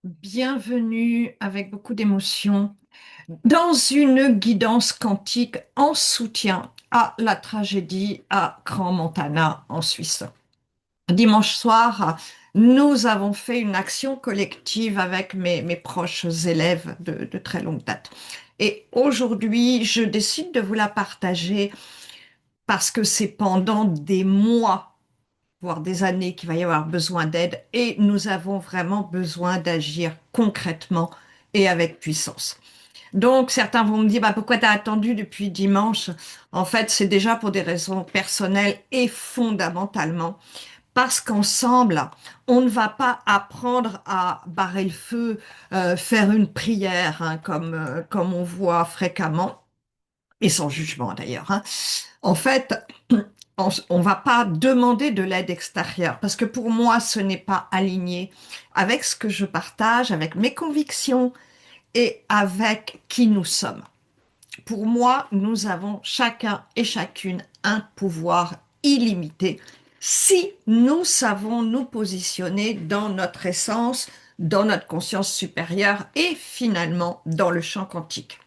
Bienvenue avec beaucoup d'émotion dans une guidance quantique en soutien à la tragédie à Grand Montana en Suisse. Dimanche soir, nous avons fait une action collective avec mes proches élèves de très longue date. Et aujourd'hui, je décide de vous la partager parce que c'est pendant des mois, voire des années, qu'il va y avoir besoin d'aide et nous avons vraiment besoin d'agir concrètement et avec puissance. Donc, certains vont me dire, bah, pourquoi tu as attendu depuis dimanche? En fait, c'est déjà pour des raisons personnelles et fondamentalement parce qu'ensemble, on ne va pas apprendre à barrer le feu, faire une prière, hein, comme on voit fréquemment, et sans jugement d'ailleurs, hein. En fait, on va pas demander de l'aide extérieure parce que pour moi, ce n'est pas aligné avec ce que je partage, avec mes convictions et avec qui nous sommes. Pour moi, nous avons chacun et chacune un pouvoir illimité si nous savons nous positionner dans notre essence, dans notre conscience supérieure et finalement dans le champ quantique.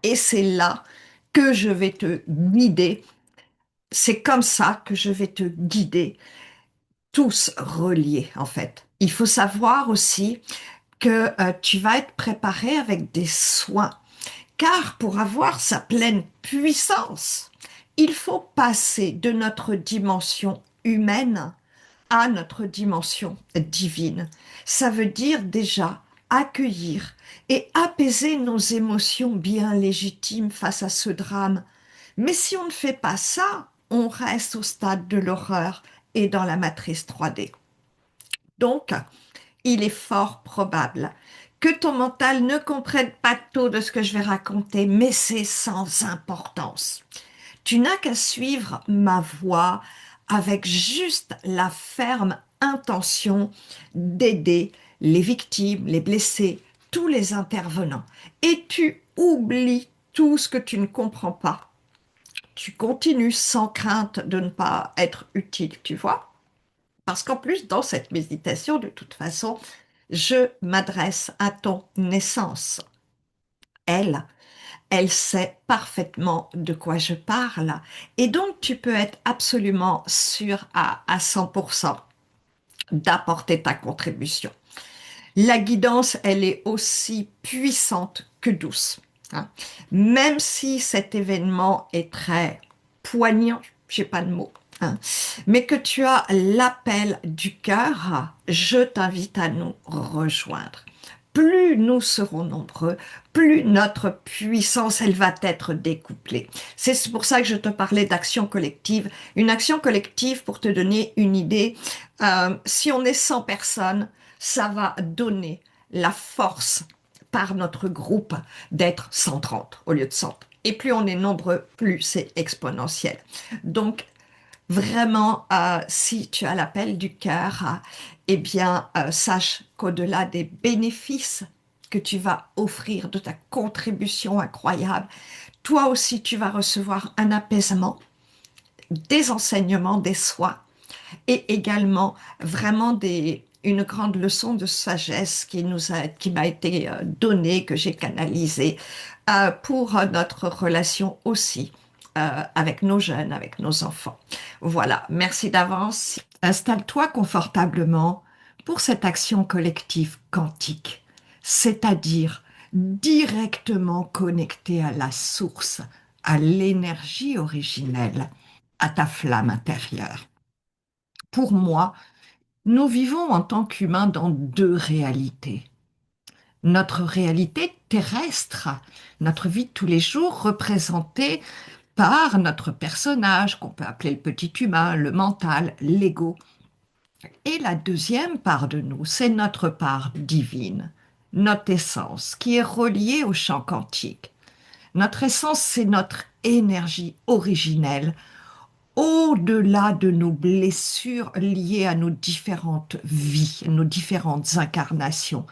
Et c'est là que je vais te guider. C'est comme ça que je vais te guider, tous reliés en fait. Il faut savoir aussi que tu vas être préparé avec des soins. Car pour avoir sa pleine puissance, il faut passer de notre dimension humaine à notre dimension divine. Ça veut dire déjà accueillir et apaiser nos émotions bien légitimes face à ce drame. Mais si on ne fait pas ça, on reste au stade de l'horreur et dans la matrice 3D. Donc, il est fort probable que ton mental ne comprenne pas tout de ce que je vais raconter, mais c'est sans importance. Tu n'as qu'à suivre ma voie avec juste la ferme intention d'aider les victimes, les blessés, tous les intervenants. Et tu oublies tout ce que tu ne comprends pas. Tu continues sans crainte de ne pas être utile, tu vois? Parce qu'en plus, dans cette méditation, de toute façon, je m'adresse à ton naissance. Elle, elle sait parfaitement de quoi je parle. Et donc, tu peux être absolument sûr à 100% d'apporter ta contribution. La guidance, elle est aussi puissante que douce, hein. Même si cet événement est très poignant, j'ai pas de mots, hein, mais que tu as l'appel du cœur, je t'invite à nous rejoindre. Plus nous serons nombreux, plus notre puissance, elle va être décuplée. C'est pour ça que je te parlais d'action collective. Une action collective, pour te donner une idée, si on est 100 personnes, ça va donner la force par notre groupe d'être 130 au lieu de 100. Et plus on est nombreux, plus c'est exponentiel. Donc, vraiment, si tu as l'appel du cœur, eh bien, sache qu'au-delà des bénéfices que tu vas offrir de ta contribution incroyable, toi aussi, tu vas recevoir un apaisement, des enseignements, des soins et également vraiment une grande leçon de sagesse qui m'a été donnée, que j'ai canalisée pour notre relation aussi avec nos jeunes, avec nos enfants. Voilà, merci d'avance. Installe-toi confortablement pour cette action collective quantique, c'est-à-dire directement connectée à la source, à l'énergie originelle, à ta flamme intérieure. Pour moi, nous vivons en tant qu'humains dans deux réalités. Notre réalité terrestre, notre vie de tous les jours représentée par notre personnage, qu'on peut appeler le petit humain, le mental, l'ego. Et la deuxième part de nous, c'est notre part divine, notre essence, qui est reliée au champ quantique. Notre essence, c'est notre énergie originelle, au-delà de nos blessures liées à nos différentes vies, nos différentes incarnations.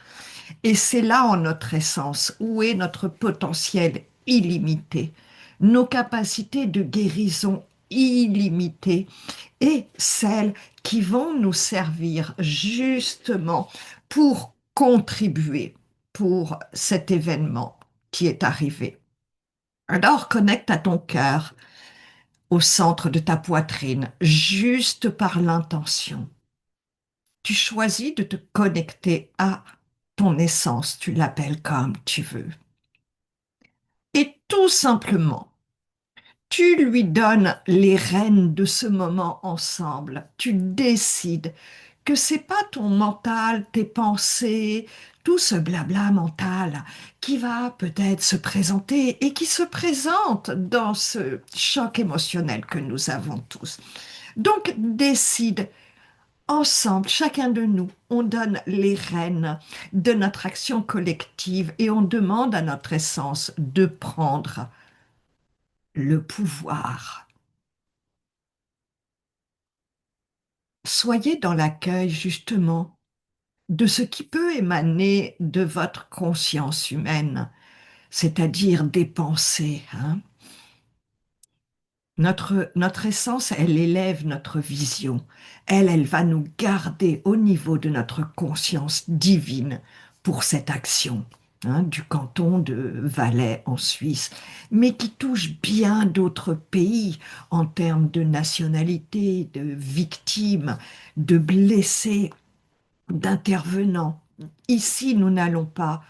Et c'est là en notre essence où est notre potentiel illimité, nos capacités de guérison illimitées et celles qui vont nous servir justement pour contribué pour cet événement qui est arrivé. Alors connecte à ton cœur, au centre de ta poitrine, juste par l'intention. Tu choisis de te connecter à ton essence, tu l'appelles comme tu veux. Et tout simplement, tu lui donnes les rênes de ce moment ensemble. Tu décides que c'est pas ton mental, tes pensées, tout ce blabla mental qui va peut-être se présenter et qui se présente dans ce choc émotionnel que nous avons tous. Donc décide ensemble, chacun de nous, on donne les rênes de notre action collective et on demande à notre essence de prendre le pouvoir. Soyez dans l'accueil justement de ce qui peut émaner de votre conscience humaine, c'est-à-dire des pensées, hein. Notre essence, elle élève notre vision. Elle va nous garder au niveau de notre conscience divine pour cette action, hein, du canton de Valais en Suisse, mais qui touche bien d'autres pays en termes de nationalité, de victimes, de blessés, d'intervenants. Ici, nous n'allons pas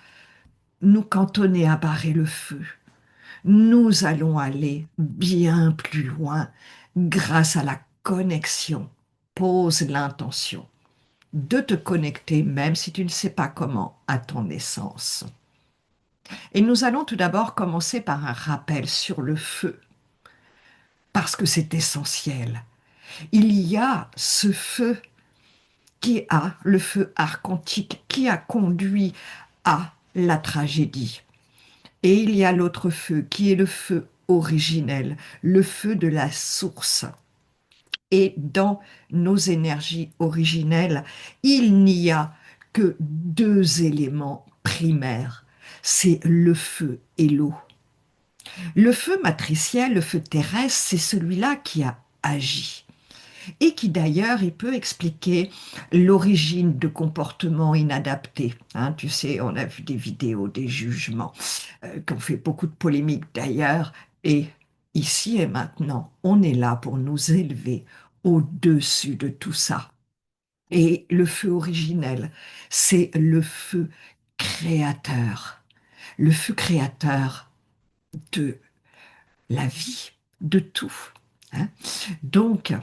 nous cantonner à barrer le feu. Nous allons aller bien plus loin grâce à la connexion. Pose l'intention de te connecter, même si tu ne sais pas comment, à ton essence. Et nous allons tout d'abord commencer par un rappel sur le feu, parce que c'est essentiel. Il y a ce feu le feu archontique, qui a conduit à la tragédie. Et il y a l'autre feu, qui est le feu originel, le feu de la source. Et dans nos énergies originelles, il n'y a que deux éléments primaires, c'est le feu et l'eau. Le feu matriciel, le feu terrestre, c'est celui-là qui a agi et qui d'ailleurs, il peut expliquer l'origine de comportements inadaptés, hein. Tu sais, on a vu des vidéos, des jugements, qui ont fait beaucoup de polémiques d'ailleurs, et ici et maintenant, on est là pour nous élever au-dessus de tout ça. Et le feu originel, c'est le feu créateur de la vie, de tout, hein. Donc,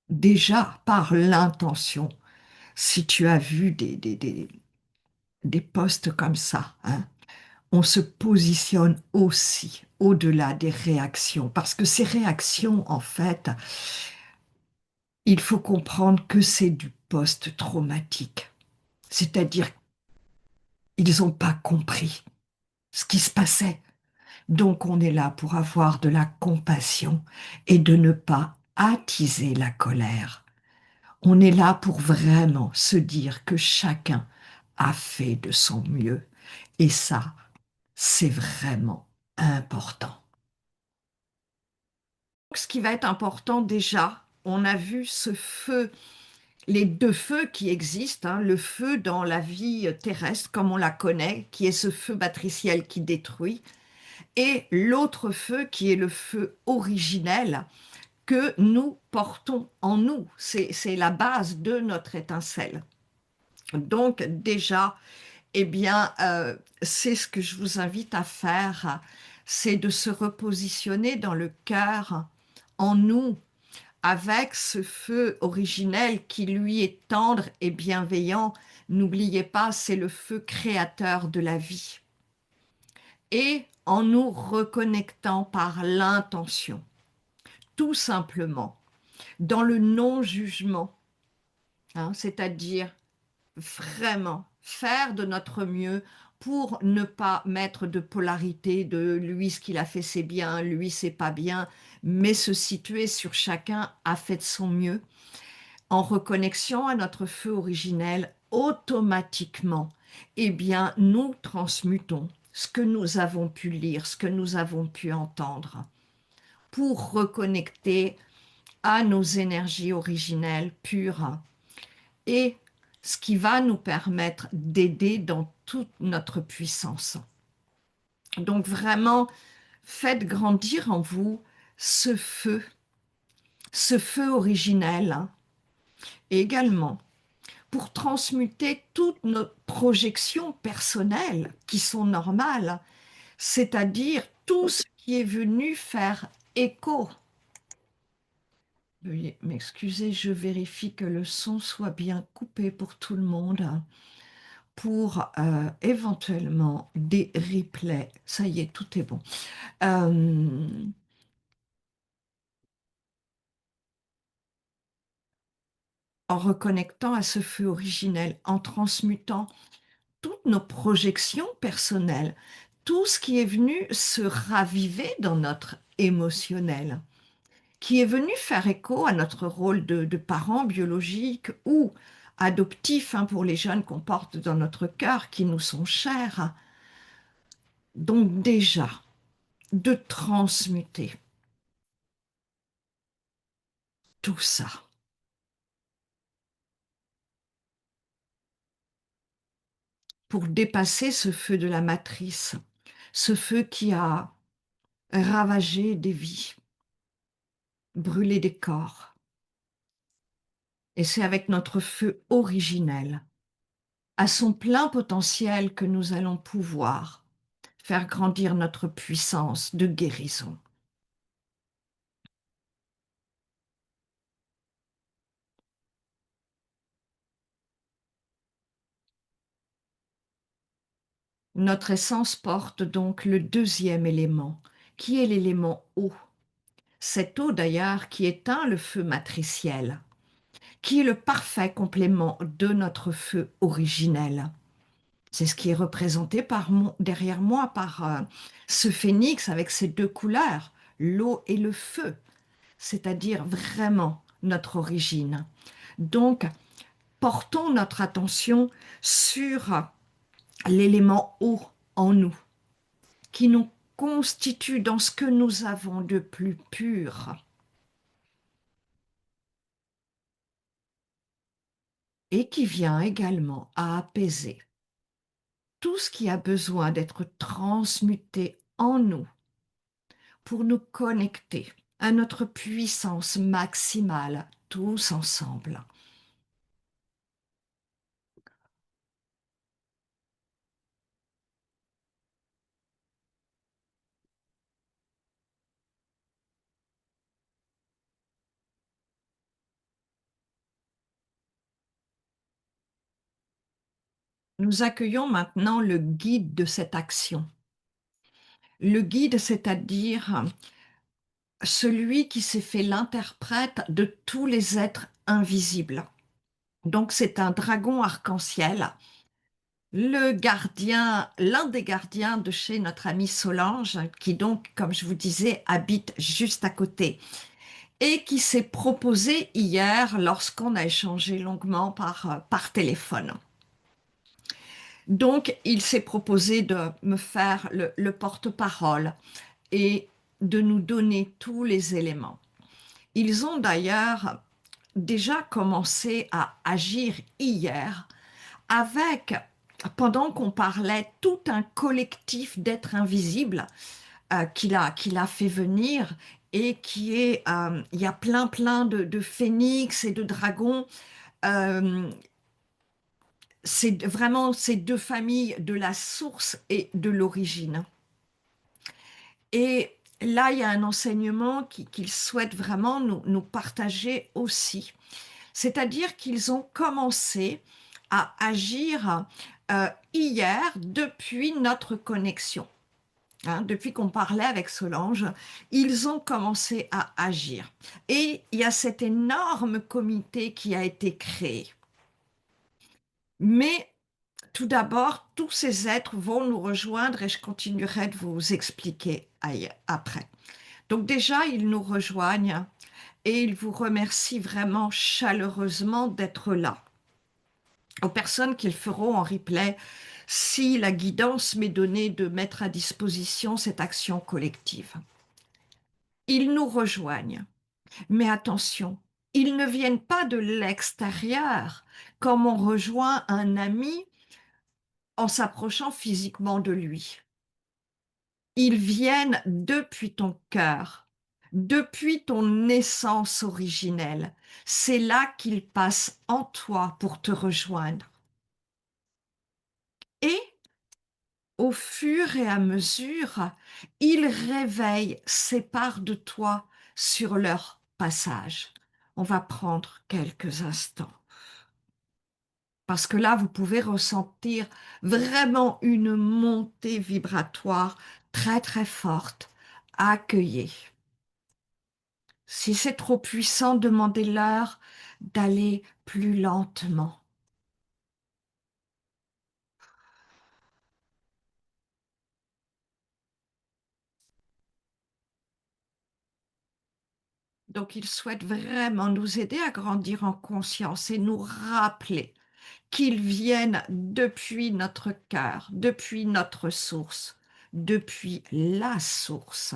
déjà, par l'intention, si tu as vu des postes comme ça, hein, on se positionne aussi au-delà des réactions, parce que ces réactions, en fait, il faut comprendre que c'est du post-traumatique. C'est-à-dire ils n'ont pas compris ce qui se passait. Donc on est là pour avoir de la compassion et de ne pas attiser la colère. On est là pour vraiment se dire que chacun a fait de son mieux. Et ça, c'est vraiment important. Ce qui va être important déjà, on a vu ce feu, les deux feux qui existent, hein, le feu dans la vie terrestre comme on la connaît, qui est ce feu matriciel qui détruit, et l'autre feu qui est le feu originel que nous portons en nous. C'est la base de notre étincelle. Donc déjà, eh bien, c'est ce que je vous invite à faire, c'est de se repositionner dans le cœur, en nous, avec ce feu originel qui lui est tendre et bienveillant. N'oubliez pas, c'est le feu créateur de la vie. Et en nous reconnectant par l'intention, tout simplement, dans le non-jugement, hein, c'est-à-dire vraiment faire de notre mieux pour ne pas mettre de polarité de lui ce qu'il a fait c'est bien, lui c'est pas bien, mais se situer sur chacun a fait de son mieux en reconnexion à notre feu originel automatiquement. Eh bien, nous transmutons ce que nous avons pu lire, ce que nous avons pu entendre pour reconnecter à nos énergies originelles pures. Et ce qui va nous permettre d'aider dans toute notre puissance. Donc vraiment, faites grandir en vous ce feu, ce feu originel, hein. Et également, pour transmuter toutes nos projections personnelles qui sont normales, c'est-à-dire tout ce qui est venu faire écho. Veuillez m'excuser, je vérifie que le son soit bien coupé pour tout le monde, hein, pour éventuellement des replays. Ça y est, tout est bon. Euh, en reconnectant à ce feu originel, en transmutant toutes nos projections personnelles, tout ce qui est venu se raviver dans notre émotionnel, qui est venu faire écho à notre rôle de parents biologiques ou adoptifs, hein, pour les jeunes qu'on porte dans notre cœur, qui nous sont chers. Donc déjà, de transmuter tout ça pour dépasser ce feu de la matrice, ce feu qui a ravagé des vies, brûlé des corps. Et c'est avec notre feu originel, à son plein potentiel, que nous allons pouvoir faire grandir notre puissance de guérison. Notre essence porte donc le deuxième élément, qui est l'élément eau. Cette eau d'ailleurs qui éteint le feu matriciel, qui est le parfait complément de notre feu originel. C'est ce qui est représenté derrière moi par ce phénix avec ses deux couleurs, l'eau et le feu, c'est-à-dire vraiment notre origine. Donc, portons notre attention sur l'élément eau en nous, qui nous constitue dans ce que nous avons de plus pur et qui vient également à apaiser tout ce qui a besoin d'être transmuté en nous pour nous connecter à notre puissance maximale tous ensemble. Nous accueillons maintenant le guide de cette action. Le guide, c'est-à-dire celui qui s'est fait l'interprète de tous les êtres invisibles. Donc c'est un dragon arc-en-ciel, le gardien, l'un des gardiens de chez notre amie Solange, qui donc, comme je vous disais, habite juste à côté et qui s'est proposé hier lorsqu'on a échangé longuement par téléphone. Donc il s'est proposé de me faire le porte-parole et de nous donner tous les éléments. Ils ont d'ailleurs déjà commencé à agir hier avec, pendant qu'on parlait, tout un collectif d'êtres invisibles qu'il a fait venir et il y a plein de phénix et de dragons. Euh, c'est vraiment ces deux familles de la source et de l'origine. Et là, il y a un enseignement qu'ils souhaitent vraiment nous partager aussi. C'est-à-dire qu'ils ont commencé à agir hier depuis notre connexion. Hein, depuis qu'on parlait avec Solange, ils ont commencé à agir. Et il y a cet énorme comité qui a été créé. Mais tout d'abord, tous ces êtres vont nous rejoindre et je continuerai de vous expliquer après. Donc déjà, ils nous rejoignent et ils vous remercient vraiment chaleureusement d'être là. Aux personnes qui le feront en replay, si la guidance m'est donnée de mettre à disposition cette action collective. Ils nous rejoignent. Mais attention, Ils ne viennent pas de l'extérieur, comme on rejoint un ami en s'approchant physiquement de lui. Ils viennent depuis ton cœur, depuis ton essence originelle. C'est là qu'ils passent en toi pour te rejoindre. Et au fur et à mesure, ils réveillent ces parts de toi sur leur passage. On va prendre quelques instants. Parce que là, vous pouvez ressentir vraiment une montée vibratoire très très forte. Accueillez. Si c'est trop puissant, demandez-leur d'aller plus lentement. Donc, ils souhaitent vraiment nous aider à grandir en conscience et nous rappeler qu'ils viennent depuis notre cœur, depuis notre source, depuis la source.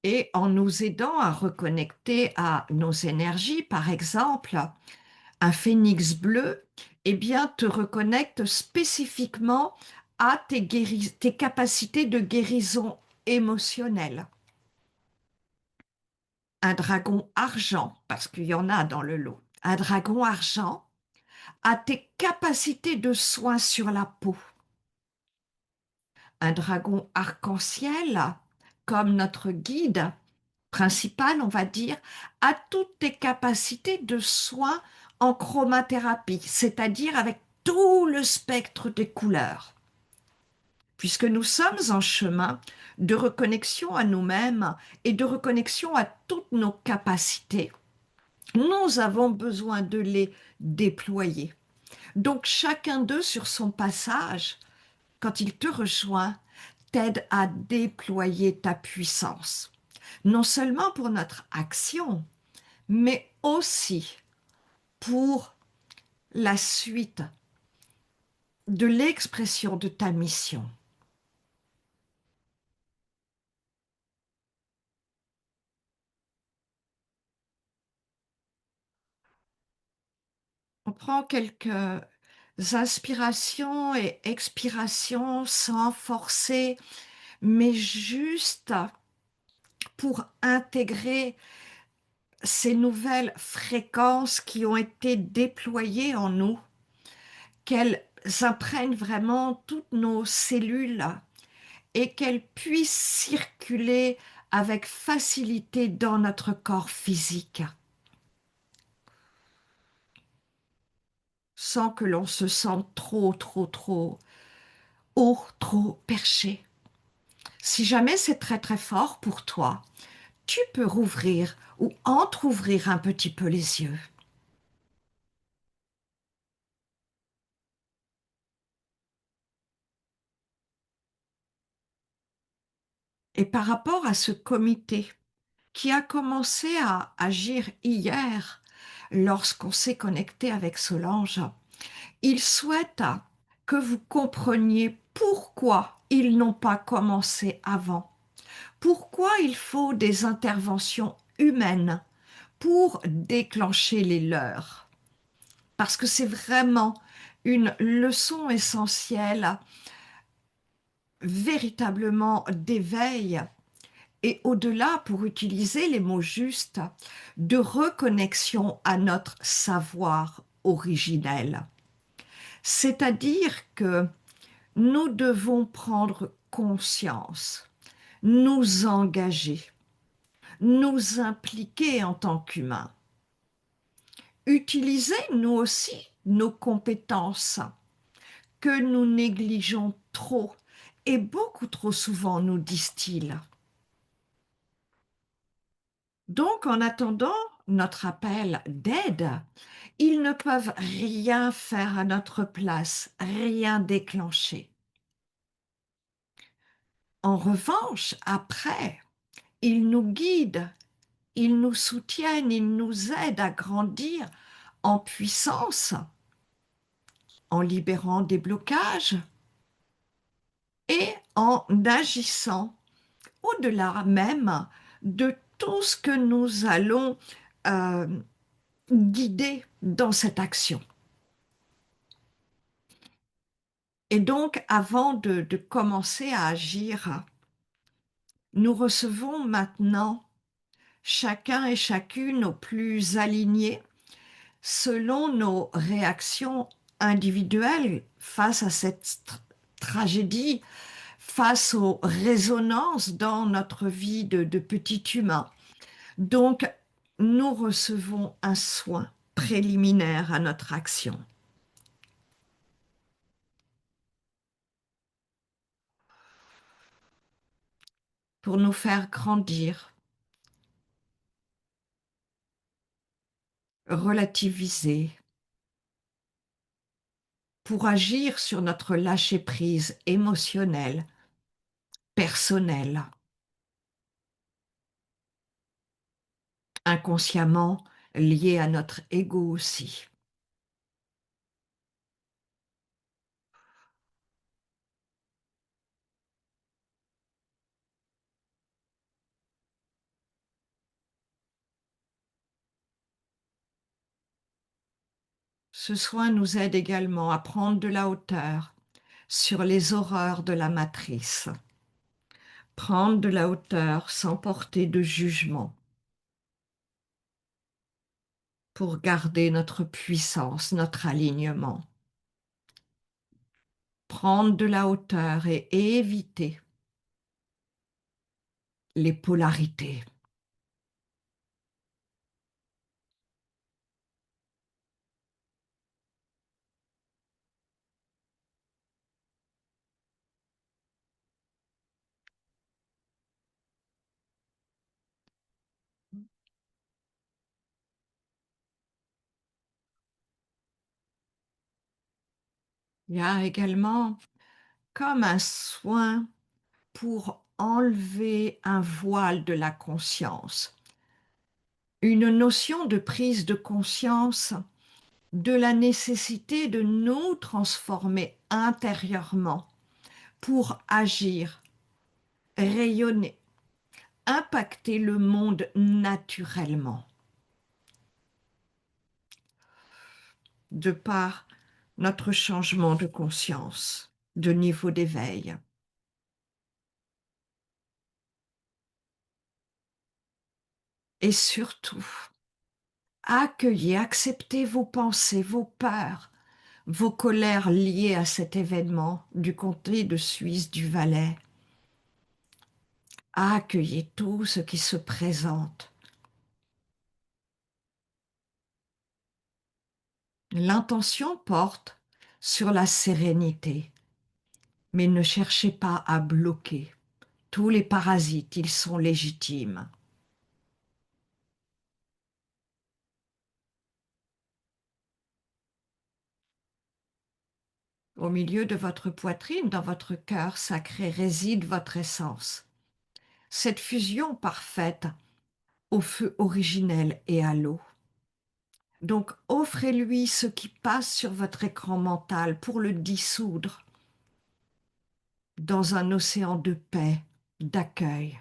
Et en nous aidant à reconnecter à nos énergies, par exemple, un phénix bleu, eh bien, te reconnecte spécifiquement à tes capacités de guérison émotionnelle. Un dragon argent, parce qu'il y en a dans le lot, un dragon argent a tes capacités de soins sur la peau. Un dragon arc-en-ciel, comme notre guide principal, on va dire, a toutes tes capacités de soins en chromathérapie, c'est-à-dire avec tout le spectre des couleurs. Puisque nous sommes en chemin de reconnexion à nous-mêmes et de reconnexion à toutes nos capacités, nous avons besoin de les déployer. Donc chacun d'eux sur son passage, quand il te rejoint, t'aide à déployer ta puissance. Non seulement pour notre action, mais aussi pour la suite de l'expression de ta mission. On prend quelques inspirations et expirations sans forcer, mais juste pour intégrer ces nouvelles fréquences qui ont été déployées en nous, qu'elles imprègnent vraiment toutes nos cellules et qu'elles puissent circuler avec facilité dans notre corps physique, sans que l'on se sente trop haut, trop perché. Si jamais c'est très très fort pour toi, tu peux rouvrir ou entr'ouvrir un petit peu les yeux. Et par rapport à ce comité qui a commencé à agir hier lorsqu'on s'est connecté avec Solange, il souhaite que vous compreniez pourquoi ils n'ont pas commencé avant, pourquoi il faut des interventions humaines pour déclencher les leurs. Parce que c'est vraiment une leçon essentielle, véritablement d'éveil et au-delà, pour utiliser les mots justes, de reconnexion à notre savoir originel. C'est-à-dire que nous devons prendre conscience, nous engager, nous impliquer en tant qu'humains, utiliser nous aussi nos compétences que nous négligeons trop et beaucoup trop souvent, nous disent-ils. Donc, en attendant notre appel d'aide, ils ne peuvent rien faire à notre place, rien déclencher. En revanche, après, ils nous guident, ils nous soutiennent, ils nous aident à grandir en puissance, en libérant des blocages et en agissant au-delà même de tout ce que nous allons euh, guider dans cette action. Et donc, avant de commencer à agir, nous recevons maintenant chacun et chacune au plus aligné selon nos réactions individuelles face à cette tragédie, face aux résonances dans notre vie de petit humain. Donc, nous recevons un soin préliminaire à notre action pour nous faire grandir, relativiser, pour agir sur notre lâcher-prise émotionnel, personnel, inconsciemment lié à notre ego aussi. Ce soin nous aide également à prendre de la hauteur sur les horreurs de la matrice, prendre de la hauteur sans porter de jugement pour garder notre puissance, notre alignement, prendre de la hauteur et éviter les polarités. Il y a également comme un soin pour enlever un voile de la conscience, une notion de prise de conscience de la nécessité de nous transformer intérieurement pour agir, rayonner, impacter le monde naturellement, de par notre changement de conscience, de niveau d'éveil. Et surtout, accueillez, acceptez vos pensées, vos peurs, vos colères liées à cet événement du comté de Suisse du Valais. Accueillez tout ce qui se présente. L'intention porte sur la sérénité, mais ne cherchez pas à bloquer. Tous les parasites, ils sont légitimes. Au milieu de votre poitrine, dans votre cœur sacré, réside votre essence. Cette fusion parfaite au feu originel et à l'eau. Donc offrez-lui ce qui passe sur votre écran mental pour le dissoudre dans un océan de paix, d'accueil,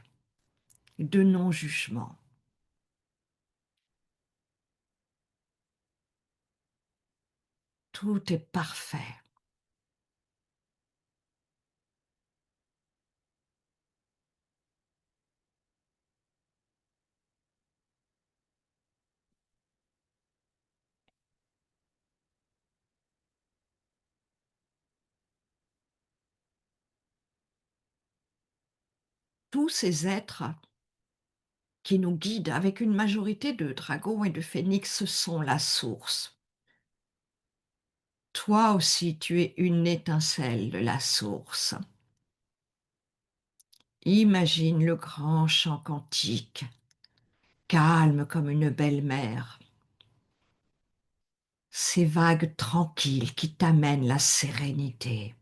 de non-jugement. Tout est parfait. Tous ces êtres qui nous guident avec une majorité de dragons et de phénix sont la source. Toi aussi, tu es une étincelle de la source. Imagine le grand chant quantique, calme comme une belle mer. Ces vagues tranquilles qui t'amènent la sérénité.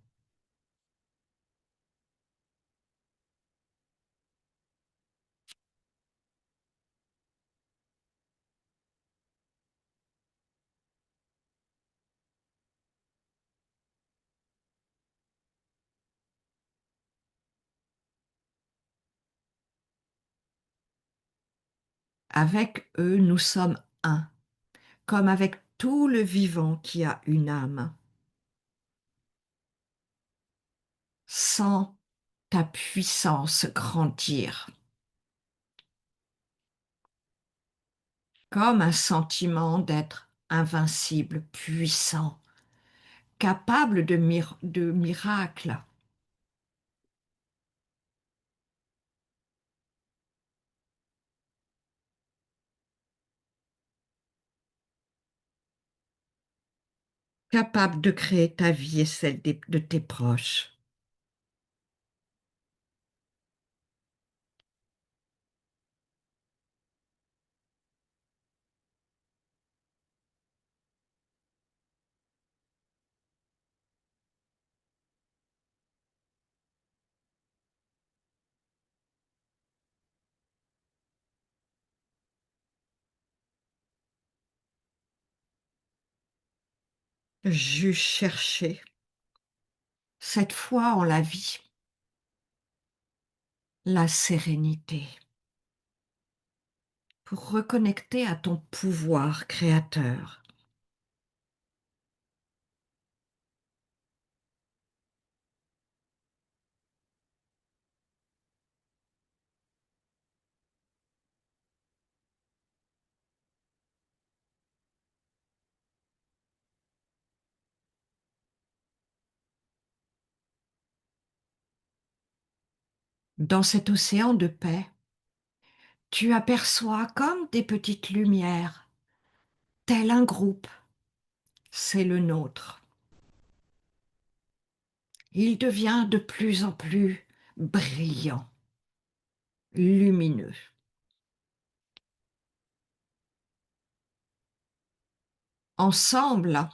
Avec eux, nous sommes un, comme avec tout le vivant qui a une âme. Sens ta puissance grandir, comme un sentiment d'être invincible, puissant, capable de miracles, capable de créer ta vie et celle de tes proches. J'eus cherché, cette fois en la vie, la sérénité, pour reconnecter à ton pouvoir créateur. Dans cet océan de paix, tu aperçois comme des petites lumières, tel un groupe, c'est le nôtre. Il devient de plus en plus brillant, lumineux. Ensemble,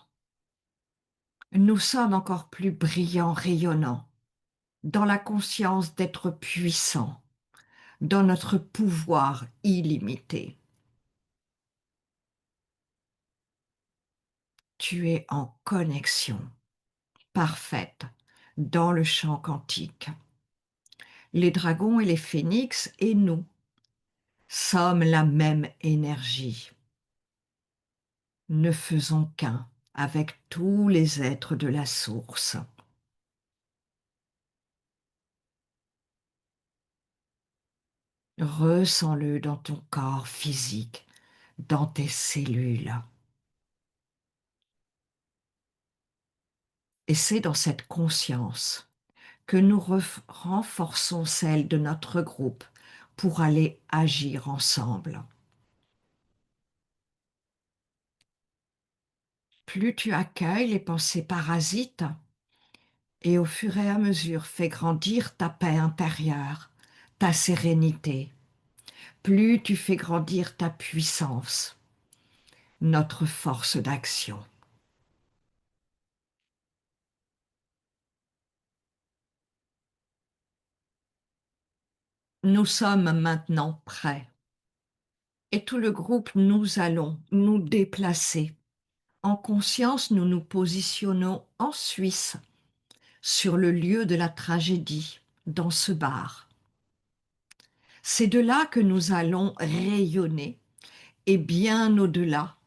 nous sommes encore plus brillants, rayonnants, dans la conscience d'être puissants, dans notre pouvoir illimité. Tu es en connexion parfaite dans le champ quantique. Les dragons et les phénix et nous sommes la même énergie. Ne faisons qu'un avec tous les êtres de la source. Ressens-le dans ton corps physique, dans tes cellules. Et c'est dans cette conscience que nous renforçons celle de notre groupe pour aller agir ensemble. Plus tu accueilles les pensées parasites et au fur et à mesure fais grandir ta paix intérieure, ta sérénité, plus tu fais grandir ta puissance, notre force d'action. Nous sommes maintenant prêts et tout le groupe, nous allons nous déplacer. En conscience, nous nous positionnons en Suisse, sur le lieu de la tragédie, dans ce bar. C'est de là que nous allons rayonner, et bien au-delà,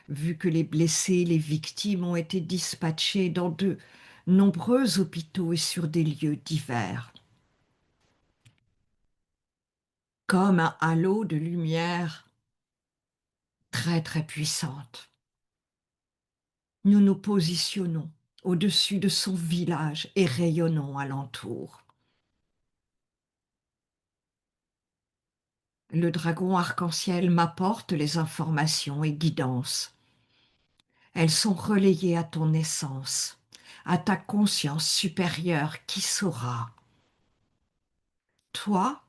vu que les blessés, les victimes ont été dispatchés dans de nombreux hôpitaux et sur des lieux divers. Comme un halo de lumière très très puissante. Nous nous positionnons au-dessus de son village et rayonnons alentour. Le dragon arc-en-ciel m'apporte les informations et guidances. Elles sont relayées à ton essence, à ta conscience supérieure qui saura. Toi,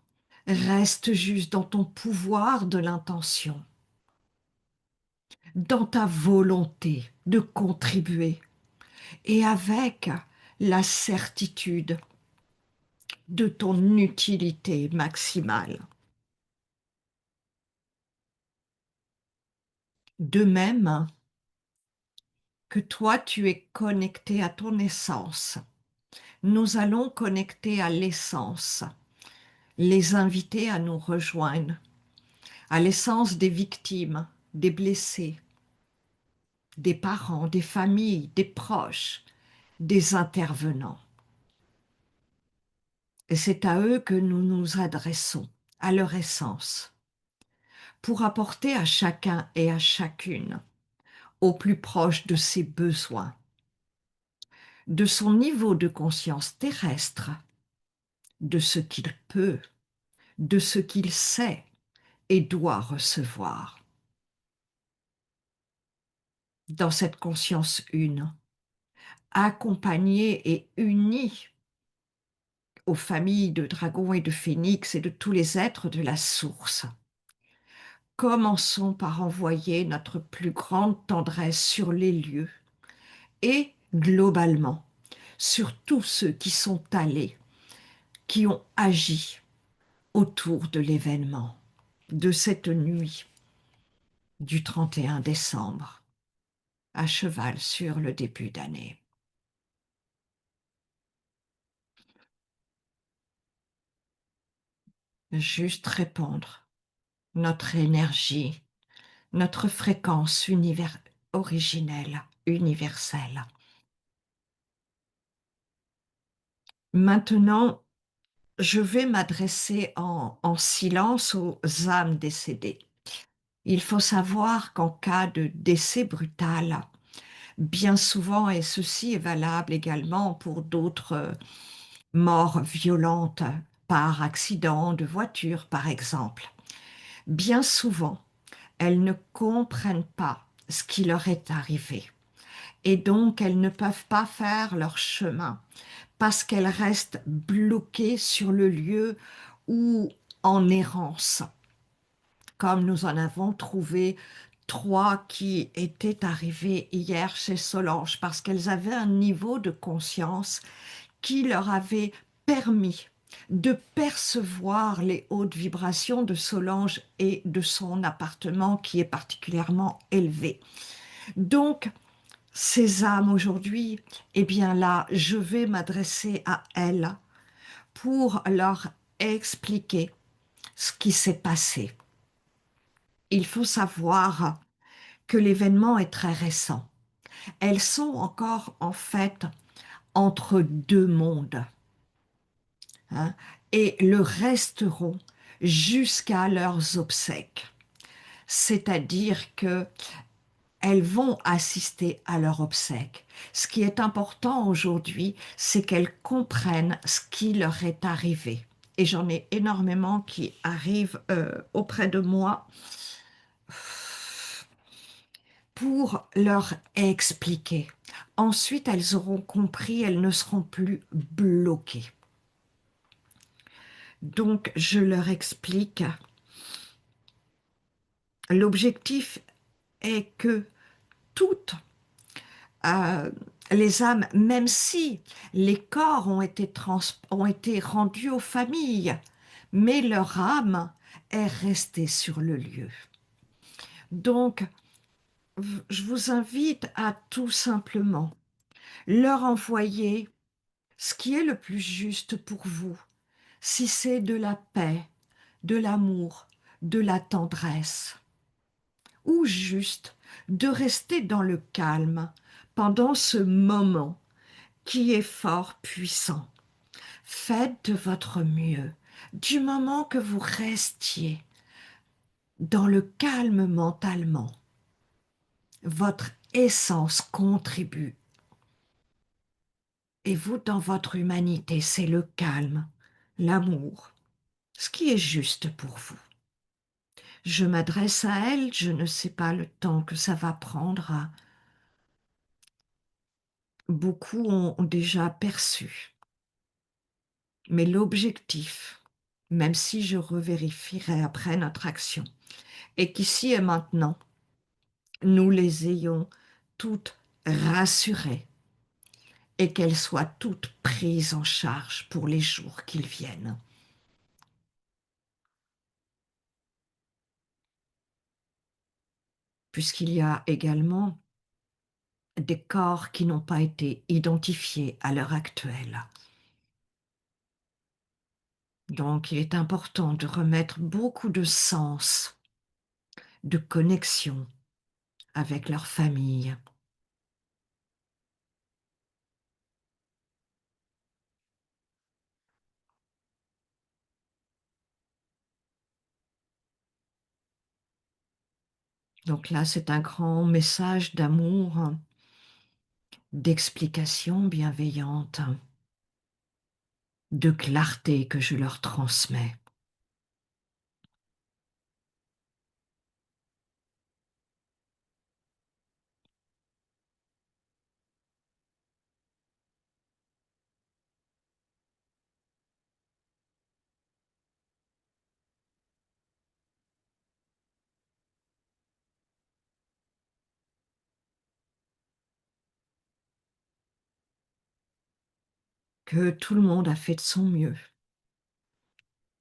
reste juste dans ton pouvoir de l'intention, dans ta volonté de contribuer et avec la certitude de ton utilité maximale. De même que toi, tu es connecté à ton essence, nous allons connecter à l'essence, les inviter à nous rejoindre, à l'essence des victimes, des blessés, des parents, des familles, des proches, des intervenants. Et c'est à eux que nous nous adressons, à leur essence, pour apporter à chacun et à chacune, au plus proche de ses besoins, de son niveau de conscience terrestre, de ce qu'il peut, de ce qu'il sait et doit recevoir. Dans cette conscience une, accompagnée et unie aux familles de dragons et de phénix et de tous les êtres de la source. Commençons par envoyer notre plus grande tendresse sur les lieux et globalement sur tous ceux qui sont allés, qui ont agi autour de l'événement, de cette nuit du 31 décembre, à cheval sur le début d'année. Juste répondre notre énergie, notre fréquence originelle, universelle. Maintenant, je vais m'adresser en silence aux âmes décédées. Il faut savoir qu'en cas de décès brutal, bien souvent, et ceci est valable également pour d'autres morts violentes par accident de voiture, par exemple, bien souvent, elles ne comprennent pas ce qui leur est arrivé. Et donc, elles ne peuvent pas faire leur chemin parce qu'elles restent bloquées sur le lieu ou en errance, comme nous en avons trouvé trois qui étaient arrivées hier chez Solange, parce qu'elles avaient un niveau de conscience qui leur avait permis de percevoir les hautes vibrations de Solange et de son appartement qui est particulièrement élevé. Donc, ces âmes aujourd'hui, eh bien là, je vais m'adresser à elles pour leur expliquer ce qui s'est passé. Il faut savoir que l'événement est très récent. Elles sont encore en fait entre deux mondes, hein, et le resteront jusqu'à leurs obsèques. C'est-à-dire que elles vont assister à leur obsèque. Ce qui est important aujourd'hui, c'est qu'elles comprennent ce qui leur est arrivé. Et j'en ai énormément qui arrivent auprès de moi pour leur expliquer. Ensuite, elles auront compris, elles ne seront plus bloquées. Donc, je leur explique. L'objectif est que toutes euh, les âmes, même si les corps ont été rendus aux familles, mais leur âme est restée sur le lieu. Donc, je vous invite à tout simplement leur envoyer ce qui est le plus juste pour vous, si c'est de la paix, de l'amour, de la tendresse, ou juste de rester dans le calme pendant ce moment qui est fort puissant. Faites de votre mieux, du moment que vous restiez dans le calme mentalement. Votre essence contribue. Et vous, dans votre humanité, c'est le calme, l'amour, ce qui est juste pour vous. Je m'adresse à elle, je ne sais pas le temps que ça va prendre. Beaucoup ont déjà perçu. Mais l'objectif, même si je revérifierai après notre action, est qu'ici et maintenant, nous les ayons toutes rassurées et qu'elles soient toutes prises en charge pour les jours qui viennent. Puisqu'il y a également des corps qui n'ont pas été identifiés à l'heure actuelle. Donc, il est important de remettre beaucoup de sens de connexion avec leur famille. Donc là, c'est un grand message d'amour, d'explication bienveillante, de clarté que je leur transmets. Que tout le monde a fait de son mieux,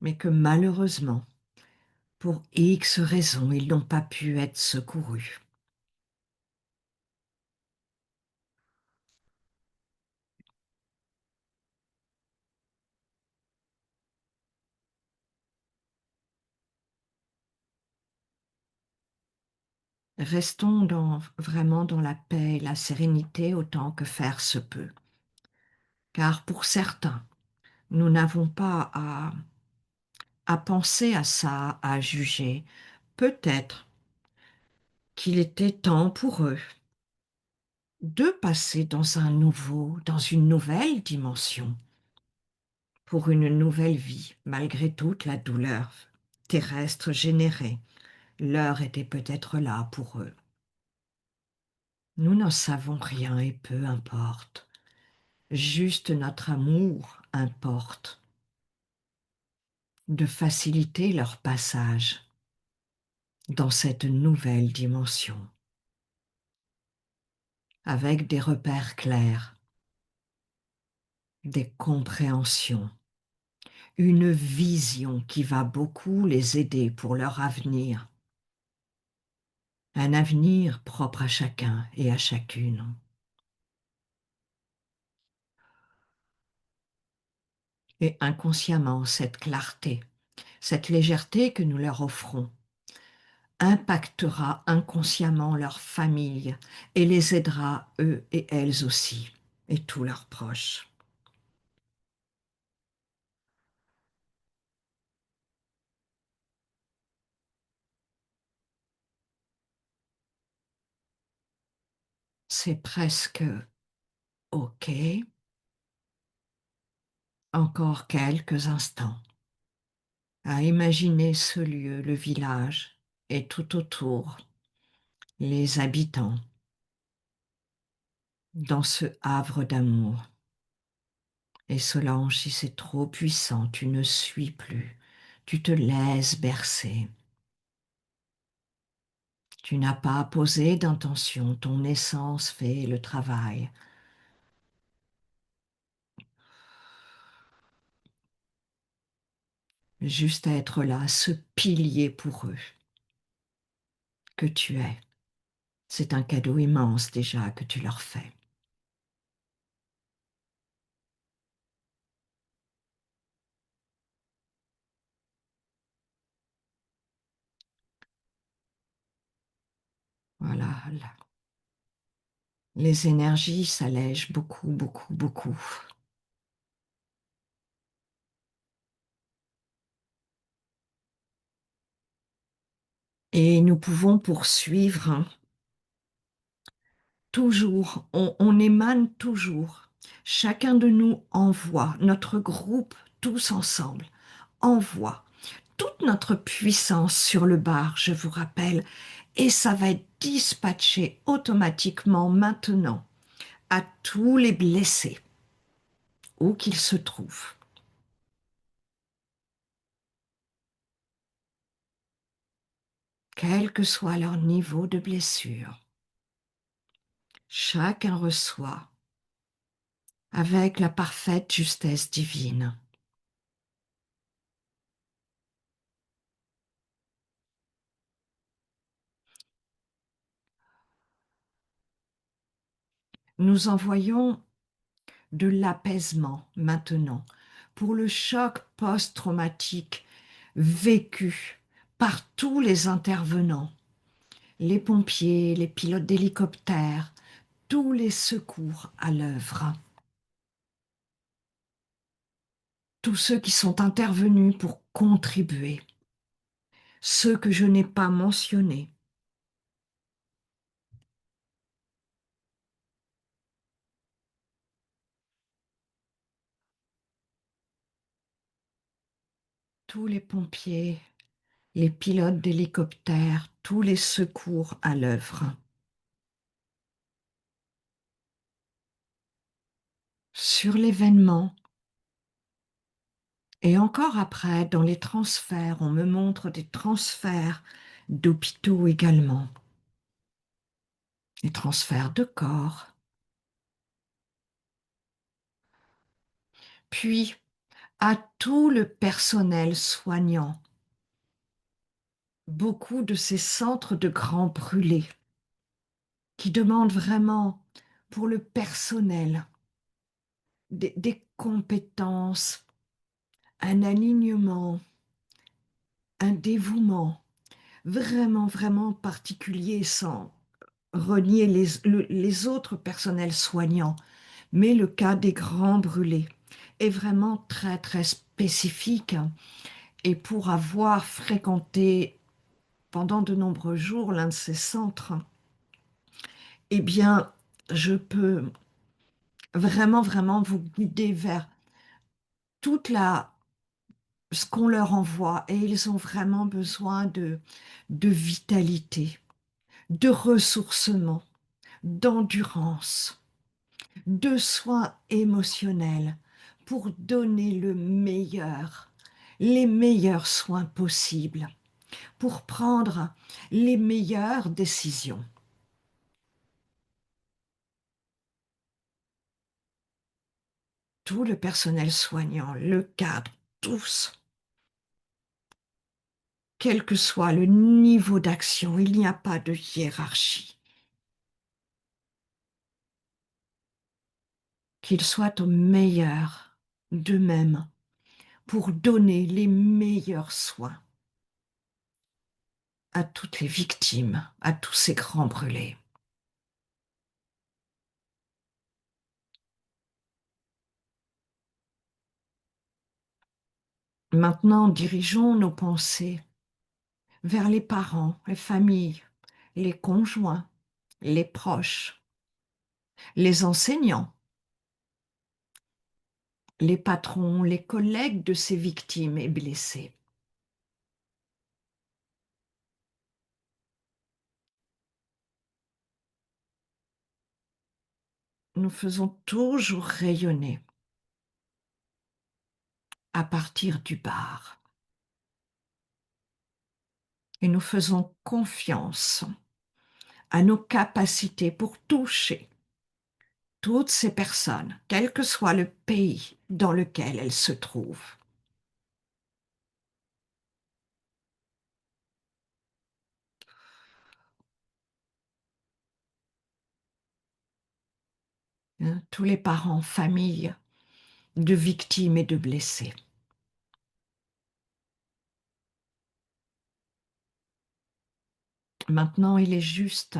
mais que malheureusement, pour X raisons, ils n'ont pas pu être secourus. Restons vraiment dans la paix et la sérénité autant que faire se peut. Car pour certains, nous n'avons pas à penser à ça, à juger. Peut-être qu'il était temps pour eux de passer dans une nouvelle dimension, pour une nouvelle vie, malgré toute la douleur terrestre générée. L'heure était peut-être là pour eux. Nous n'en savons rien et peu importe. Juste notre amour importe de faciliter leur passage dans cette nouvelle dimension, avec des repères clairs, des compréhensions, une vision qui va beaucoup les aider pour leur avenir, un avenir propre à chacun et à chacune. Et inconsciemment, cette clarté, cette légèreté que nous leur offrons, impactera inconsciemment leur famille et les aidera eux et elles aussi, et tous leurs proches. C'est presque OK, encore quelques instants, à imaginer ce lieu, le village, et tout autour, les habitants, dans ce havre d'amour. Et Solange, si c'est trop puissant, tu ne suis plus, tu te laisses bercer. Tu n'as pas posé d'intention, ton essence fait le travail. Juste à être là, ce pilier pour eux que tu es. C'est un cadeau immense déjà que tu leur fais. Voilà, les énergies s'allègent beaucoup, beaucoup, beaucoup. Et nous pouvons poursuivre, hein. Toujours, on émane toujours. Chacun de nous envoie, notre groupe, tous ensemble, envoie toute notre puissance sur le bar, je vous rappelle, et ça va être dispatché automatiquement maintenant à tous les blessés, où qu'ils se trouvent, quel que soit leur niveau de blessure. Chacun reçoit avec la parfaite justesse divine. Nous envoyons de l'apaisement maintenant pour le choc post-traumatique vécu par tous les intervenants les pompiers, les pilotes d'hélicoptères, tous les secours à l'œuvre, tous ceux qui sont intervenus pour contribuer, ceux que je n'ai pas mentionnés, tous les pompiers, les pilotes d'hélicoptères, tous les secours à l'œuvre. Sur l'événement, et encore après, dans les transferts, on me montre des transferts d'hôpitaux également, des transferts de corps. Puis, à tout le personnel soignant, beaucoup de ces centres de grands brûlés qui demandent vraiment pour le personnel des compétences, un alignement, un dévouement vraiment, vraiment particulier sans renier les autres personnels soignants. Mais le cas des grands brûlés est vraiment très, très spécifique. Et pour avoir fréquenté pendant de nombreux jours l'un de ces centres, eh bien, je peux vraiment, vraiment vous guider vers toute ce qu'on leur envoie. Et ils ont vraiment besoin de vitalité, de ressourcement, d'endurance, de soins émotionnels pour donner le meilleur, les meilleurs soins possibles, pour prendre les meilleures décisions. Tout le personnel soignant, le cadre, tous, quel que soit le niveau d'action, il n'y a pas de hiérarchie. Qu'ils soient au meilleur d'eux-mêmes pour donner les meilleurs soins à toutes les victimes, à tous ces grands brûlés. Maintenant, dirigeons nos pensées vers les parents, les familles, les conjoints, les proches, les enseignants, les patrons, les collègues de ces victimes et blessés. Nous faisons toujours rayonner à partir du bar. Et nous faisons confiance à nos capacités pour toucher toutes ces personnes, quel que soit le pays dans lequel elles se trouvent. Hein, tous les parents, familles de victimes et de blessés. Maintenant, il est juste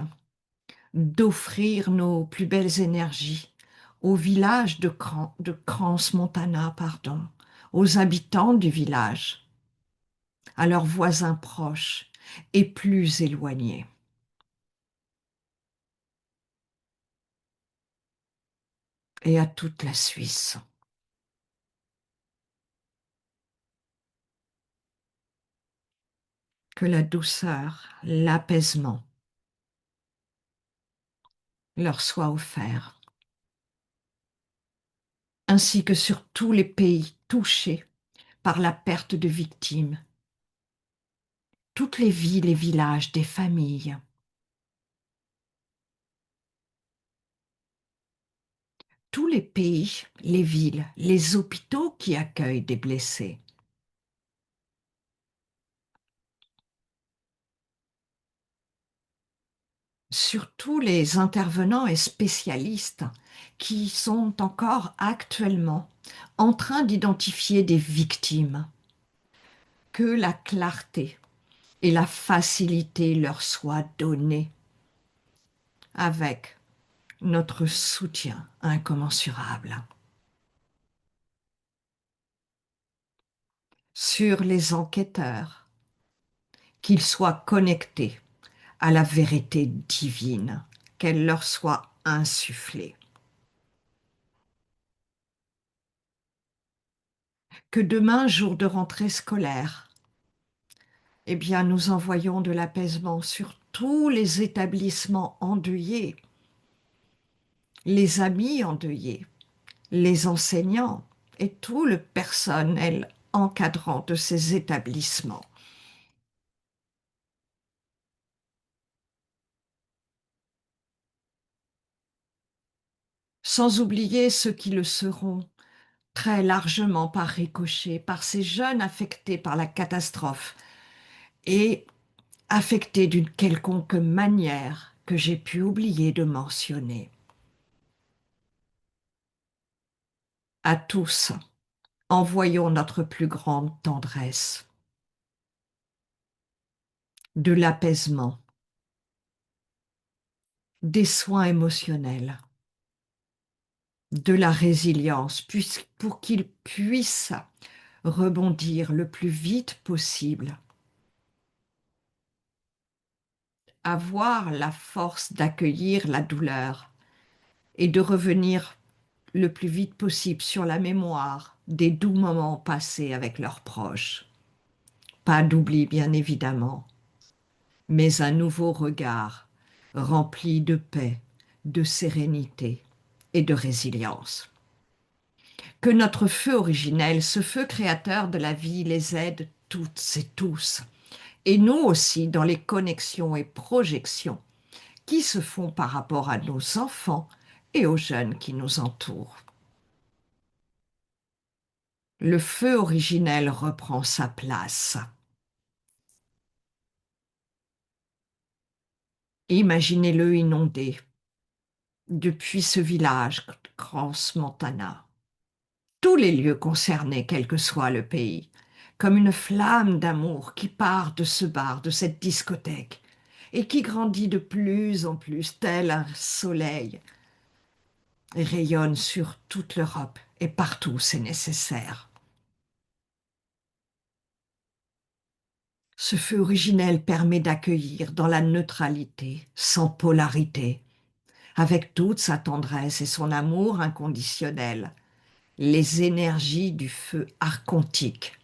d'offrir nos plus belles énergies au village de Crans-Montana, pardon, aux habitants du village, à leurs voisins proches et plus éloignés, et à toute la Suisse. Que la douceur, l'apaisement leur soient offerts, ainsi que sur tous les pays touchés par la perte de victimes, toutes les villes et villages des familles, tous les pays, les villes, les hôpitaux qui accueillent des blessés. Surtout les intervenants et spécialistes qui sont encore actuellement en train d'identifier des victimes, que la clarté et la facilité leur soit donnée avec notre soutien incommensurable. Sur les enquêteurs, qu'ils soient connectés à la vérité divine, qu'elle leur soit insufflée. Que demain, jour de rentrée scolaire, eh bien, nous envoyons de l'apaisement sur tous les établissements endeuillés, les amis endeuillés, les enseignants et tout le personnel encadrant de ces établissements. Sans oublier ceux qui le seront très largement par ricochet, par ces jeunes affectés par la catastrophe et affectés d'une quelconque manière que j'ai pu oublier de mentionner. À tous, envoyons notre plus grande tendresse, de l'apaisement, des soins émotionnels, de la résilience, pour qu'ils puissent rebondir le plus vite possible, avoir la force d'accueillir la douleur et de revenir le plus vite possible sur la mémoire des doux moments passés avec leurs proches. Pas d'oubli, bien évidemment, mais un nouveau regard rempli de paix, de sérénité et de résilience. Que notre feu originel, ce feu créateur de la vie, les aide toutes et tous, et nous aussi dans les connexions et projections qui se font par rapport à nos enfants et aux jeunes qui nous entourent. Le feu originel reprend sa place. Imaginez-le inondé depuis ce village Crans-Montana, tous les lieux concernés, quel que soit le pays, comme une flamme d'amour qui part de ce bar, de cette discothèque, et qui grandit de plus en plus, tel un soleil, et rayonne sur toute l'Europe et partout où c'est nécessaire. Ce feu originel permet d'accueillir dans la neutralité, sans polarité, avec toute sa tendresse et son amour inconditionnel, les énergies du feu archontique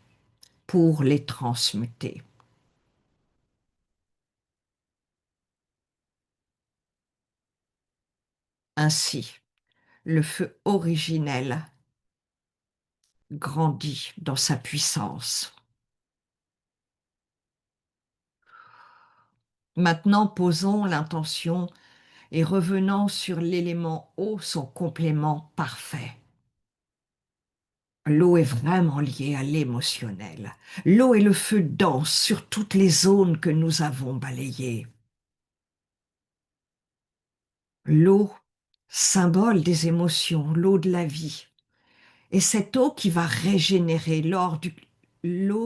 pour les transmuter. Ainsi, le feu originel grandit dans sa puissance. Maintenant, posons l'intention et revenons sur l'élément eau, son complément parfait. L'eau est vraiment liée à l'émotionnel. L'eau et le feu dansent sur toutes les zones que nous avons balayées. L'eau, symbole des émotions, l'eau de la vie. Et cette eau qui va régénérer l'eau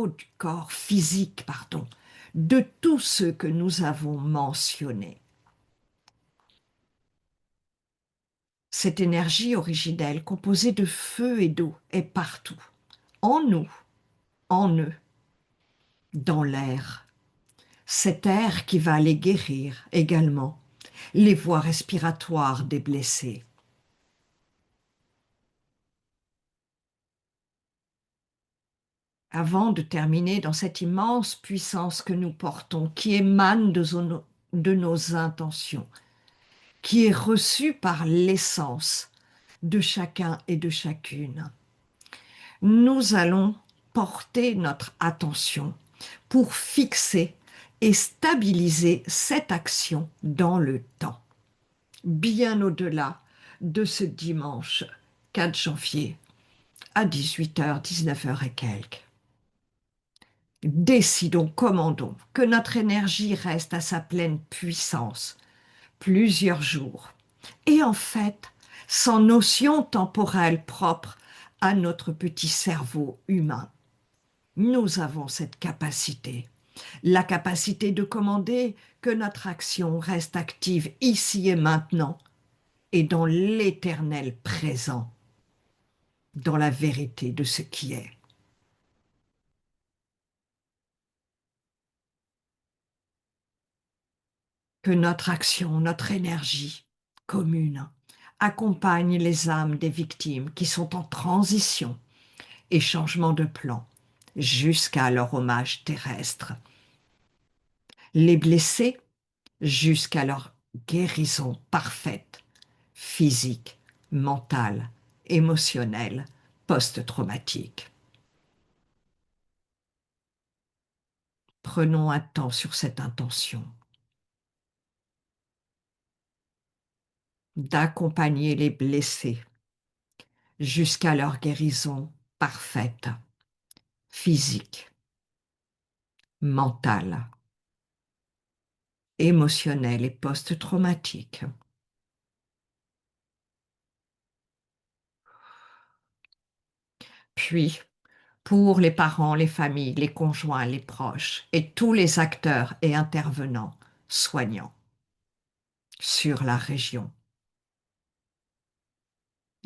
du corps physique, pardon, de tous ceux que nous avons mentionnés. Cette énergie originelle composée de feu et d'eau est partout, en nous, en eux, dans l'air. Cet air qui va les guérir également, les voies respiratoires des blessés. Avant de terminer dans cette immense puissance que nous portons, qui émane de nos intentions, qui est reçue par l'essence de chacun et de chacune, nous allons porter notre attention pour fixer et stabiliser cette action dans le temps, bien au-delà de ce dimanche 4 janvier à 18h, 19h et quelques. Décidons, commandons que notre énergie reste à sa pleine puissance plusieurs jours et en fait sans notion temporelle propre à notre petit cerveau humain. Nous avons cette capacité la capacité de commander que notre action reste active ici et maintenant et dans l'éternel présent, dans la vérité de ce qui est. Que notre action, notre énergie commune accompagne les âmes des victimes qui sont en transition et changement de plan jusqu'à leur hommage terrestre. Les blessés jusqu'à leur guérison parfaite, physique, mentale, émotionnelle, post-traumatique. Prenons un temps sur cette intention d'accompagner les blessés jusqu'à leur guérison parfaite, physique, mentale, émotionnelle et post-traumatique. Puis, pour les parents, les familles, les conjoints, les proches et tous les acteurs et intervenants soignants sur la région.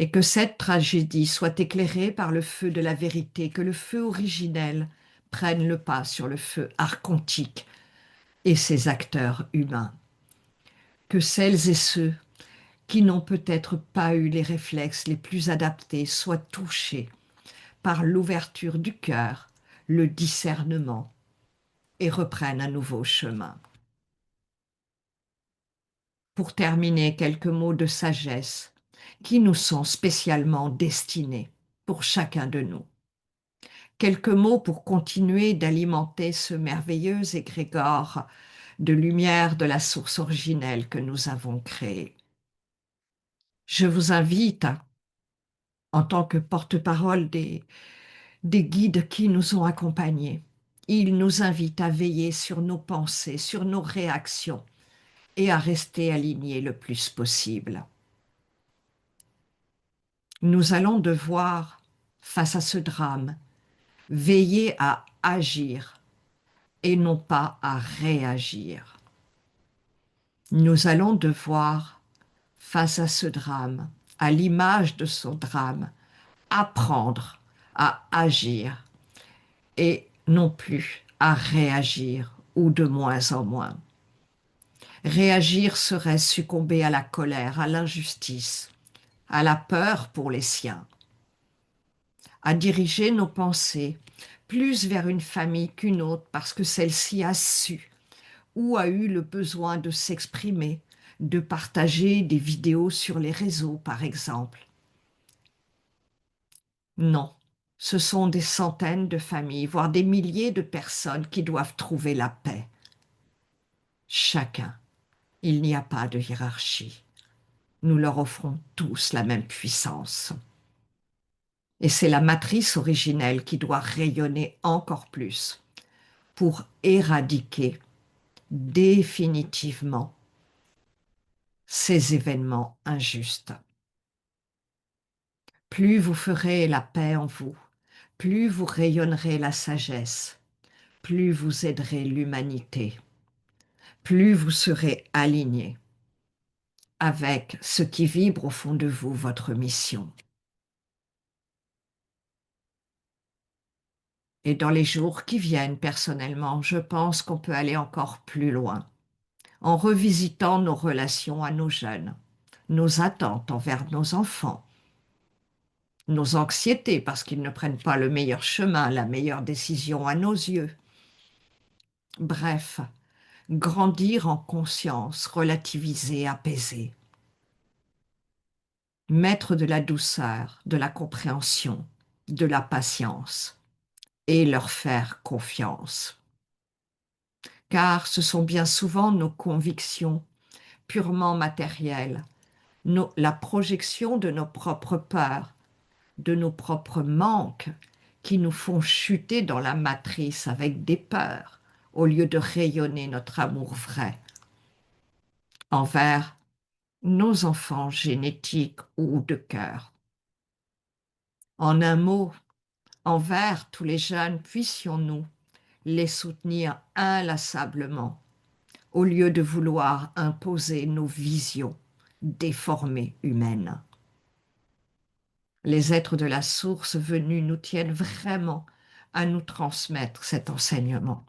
Et que cette tragédie soit éclairée par le feu de la vérité, que le feu originel prenne le pas sur le feu archontique et ses acteurs humains. Que celles et ceux qui n'ont peut-être pas eu les réflexes les plus adaptés soient touchés par l'ouverture du cœur, le discernement et reprennent un nouveau chemin. Pour terminer, quelques mots de sagesse qui nous sont spécialement destinés pour chacun de nous. Quelques mots pour continuer d'alimenter ce merveilleux égrégore de lumière de la source originelle que nous avons créé. Je vous invite, en tant que porte-parole des guides qui nous ont accompagnés, ils nous invitent à veiller sur nos pensées, sur nos réactions et à rester alignés le plus possible. Nous allons devoir, face à ce drame, veiller à agir et non pas à réagir. Nous allons devoir, face à ce drame, à l'image de ce drame, apprendre à agir et non plus à réagir ou de moins en moins. Réagir serait succomber à la colère, à l'injustice, à la peur pour les siens, à diriger nos pensées plus vers une famille qu'une autre parce que celle-ci a su ou a eu le besoin de s'exprimer, de partager des vidéos sur les réseaux, par exemple. Non, ce sont des centaines de familles, voire des milliers de personnes qui doivent trouver la paix. Chacun. Il n'y a pas de hiérarchie. Nous leur offrons tous la même puissance. Et c'est la matrice originelle qui doit rayonner encore plus pour éradiquer définitivement ces événements injustes. Plus vous ferez la paix en vous, plus vous rayonnerez la sagesse, plus vous aiderez l'humanité, plus vous serez aligné avec ce qui vibre au fond de vous, votre mission. Et dans les jours qui viennent, personnellement, je pense qu'on peut aller encore plus loin, en revisitant nos relations à nos jeunes, nos attentes envers nos enfants, nos anxiétés parce qu'ils ne prennent pas le meilleur chemin, la meilleure décision à nos yeux. Bref, grandir en conscience, relativiser, apaiser. Mettre de la douceur, de la compréhension, de la patience et leur faire confiance. Car ce sont bien souvent nos convictions purement matérielles, la projection de nos propres peurs, de nos propres manques qui nous font chuter dans la matrice avec des peurs au lieu de rayonner notre amour vrai envers nos enfants génétiques ou de cœur. En un mot, envers tous les jeunes, puissions-nous les soutenir inlassablement, au lieu de vouloir imposer nos visions déformées humaines. Les êtres de la source venus nous tiennent vraiment à nous transmettre cet enseignement.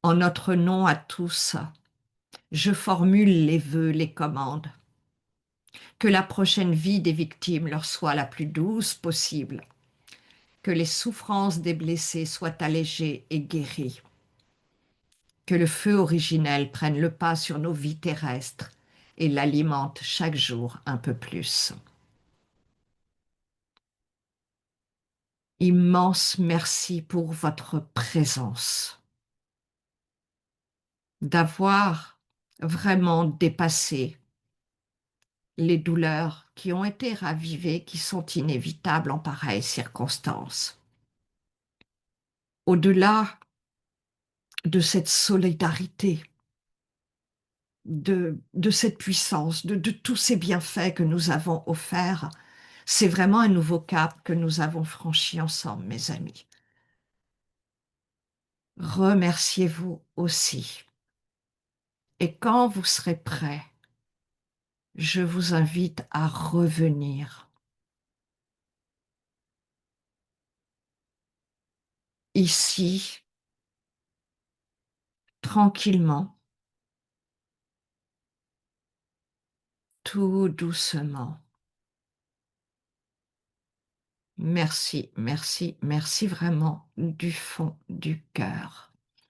En notre nom à tous, je formule les vœux, les commandes. Que la prochaine vie des victimes leur soit la plus douce possible. Que les souffrances des blessés soient allégées et guéries. Que le feu originel prenne le pas sur nos vies terrestres et l'alimente chaque jour un peu plus. Immense merci pour votre présence, d'avoir vraiment dépassé les douleurs qui ont été ravivées, qui sont inévitables en pareilles circonstances. Au-delà de cette solidarité, de cette puissance, de tous ces bienfaits que nous avons offerts, c'est vraiment un nouveau cap que nous avons franchi ensemble, mes amis. Remerciez-vous aussi. Et quand vous serez prêts, je vous invite à revenir ici, tranquillement, tout doucement. Merci, merci, merci vraiment du fond du cœur.